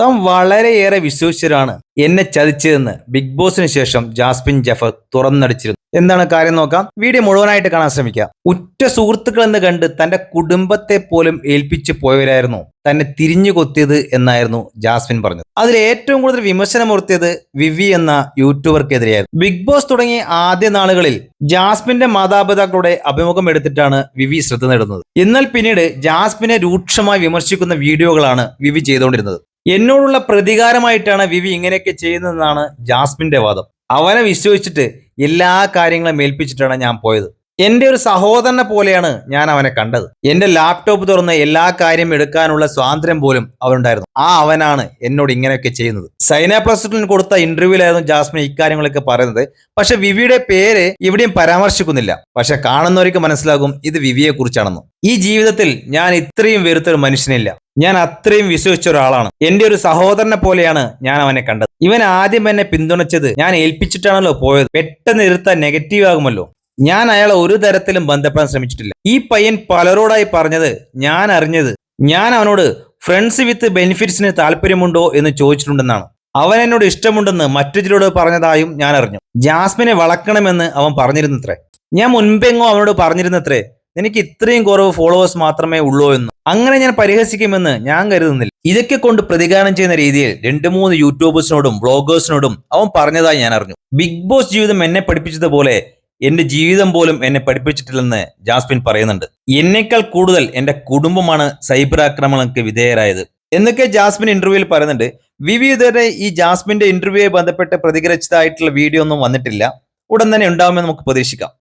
താൻ വളരെയേറെ വിശ്വസിച്ചവരാണ് എന്നെ ചതിച്ചതെന്ന് ബിഗ് ബോസിന് ശേഷം ജാസ്മിൻ ജഫർ തുറന്നടിച്ചിരുന്നു. എന്താണ് കാര്യം നോക്കാം. വീഡിയോ മുഴുവനായിട്ട് കാണാൻ ശ്രമിക്കാം. ഉറ്റ സുഹൃത്തുക്കൾ എന്ന് കണ്ട് തന്റെ കുടുംബത്തെ പോലും ഏൽപ്പിച്ചു പോയവരായിരുന്നു തന്നെ തിരിഞ്ഞു കൊത്തിയത് എന്നായിരുന്നു ജാസ്മിൻ പറഞ്ഞത്. അതിൽ ഏറ്റവും കൂടുതൽ വിമർശനമുയർത്തിയത് വിവി എന്ന യൂട്യൂബർക്കെതിരെയായിരുന്നു. ബിഗ് ബോസ് തുടങ്ങിയ ആദ്യ നാളുകളിൽ ജാസ്മിന്റെ മാതാപിതാക്കളുടെ അഭിമുഖം എടുത്തിട്ടാണ് വിവി ശ്രദ്ധ നേടുന്നത്. എന്നാൽ പിന്നീട് ജാസ്മിനെ രൂക്ഷമായി വിമർശിക്കുന്ന വീഡിയോകളാണ് വിവി ചെയ്തുകൊണ്ടിരുന്നത്. എന്നോടുള്ള പ്രതികാരമായിട്ടാണ് വിവി ഇങ്ങനെയൊക്കെ ചെയ്യുന്നതെന്നാണ് ജാസ്മിന്റെ വാദം. അവനെ വിശ്വസിച്ചിട്ട് എല്ലാ കാര്യങ്ങളും ഏൽപ്പിച്ചിട്ടാണ് ഞാൻ പോയത്. എന്റെ ഒരു സഹോദരനെ പോലെയാണ് ഞാൻ അവനെ കണ്ടത്. എന്റെ ലാപ്ടോപ്പ് തുറന്ന് എല്ലാ കാര്യം എടുക്കാനുള്ള സ്വാതന്ത്ര്യം പോലും അവനുണ്ടായിരുന്നു. അവനാണ് എന്നോട് ഇങ്ങനെയൊക്കെ ചെയ്യുന്നത്. സൈന പ്ലസ് കൊടുത്ത ഇന്റർവ്യൂലായിരുന്നു ജാസ്മിൻ ഇക്കാര്യങ്ങളൊക്കെ പറയുന്നത്. പക്ഷെ വിവിയുടെ പേര് ഇവിടെയും പരാമർശിക്കുന്നില്ല. പക്ഷെ കാണുന്നവർക്ക് മനസ്സിലാകും ഇത് വിവിയെ കുറിച്ചാണെന്ന്. ഈ ജീവിതത്തിൽ ഞാൻ ഇത്രയും വെറുത്തൊരു മനുഷ്യനില്ല. ഞാൻ അത്രയും വിശ്വസിച്ച ഒരാളാണ്. എന്റെ ഒരു സഹോദരനെ പോലെയാണ് ഞാൻ അവനെ കണ്ടത്. ഇവൻ ആദ്യം എന്നെ പിന്തുണച്ചത് ഞാൻ ഏൽപ്പിച്ചിട്ടാണല്ലോ പോയത്. പെട്ടെന്ന് ഇരുത്താൻ നെഗറ്റീവ് ആകുമല്ലോ. ഞാൻ അയാളെ ഒരു തരത്തിലും ബന്ധപ്പെടാൻ ശ്രമിച്ചിട്ടില്ല. ഈ പയ്യൻ പലരോടായി പറഞ്ഞത് ഞാൻ അറിഞ്ഞത് ഞാൻ അവനോട് ഫ്രണ്ട്സ് വിത്ത് ബെനിഫിറ്റ്സിന് താല്പര്യമുണ്ടോ എന്ന് ചോദിച്ചിട്ടുണ്ടെന്നാണ്. അവൻ എന്നോട് ഇഷ്ടമുണ്ടെന്ന് മറ്റു ചിലരോട് പറഞ്ഞതായും ഞാൻ അറിഞ്ഞു. ജാസ്മിനെ വളക്കണമെന്ന് അവൻ പറഞ്ഞിരുന്നത്രേ. ഞാൻ മുൻപെങ്ങോ അവനോട് പറഞ്ഞിരുന്നത്രേ എനിക്ക് ഇത്രയും കുറവ് ഫോളോവേഴ്സ് മാത്രമേ ഉള്ളൂ എന്ന്. അങ്ങനെ ഞാൻ പരിഹസിക്കുമെന്ന് ഞാൻ കരുതുന്നില്ല. ഇതൊക്കെ കൊണ്ട് പ്രതികാരം ചെയ്യുന്ന രീതിയിൽ 2-3 യൂട്യൂബേഴ്സിനോടും വ്ളോഗേഴ്സിനോടും അവൻ പറഞ്ഞതായി ഞാൻ അറിഞ്ഞു. ബിഗ് ബോസ് ജീവിതം എന്നെ പഠിപ്പിച്ചതുപോലെ എന്റെ ജീവിതം പോലും എന്നെ പഠിപ്പിച്ചിട്ടില്ലെന്ന് ജാസ്മിൻ പറയുന്നുണ്ട്. എന്നേക്കാൾ കൂടുതൽ എന്റെ കുടുംബമാണ് സൈബർ ആക്രമണങ്ങൾക്ക് വിധേയരായത് എന്നൊക്കെ ജാസ്മിൻ ഇന്റർവ്യൂവിൽ പറയുന്നുണ്ട്. വിവി ഇതുവരെ ഈ ജാസ്മിന്റെ ഇന്റർവ്യൂയെ ബന്ധപ്പെട്ട് പ്രതികരിച്ചതായിട്ടുള്ള വീഡിയോ ഒന്നും വന്നിട്ടില്ല. ഉടൻ തന്നെ ഉണ്ടാവുമെന്ന് നമുക്ക് പ്രതീക്ഷിക്കാം.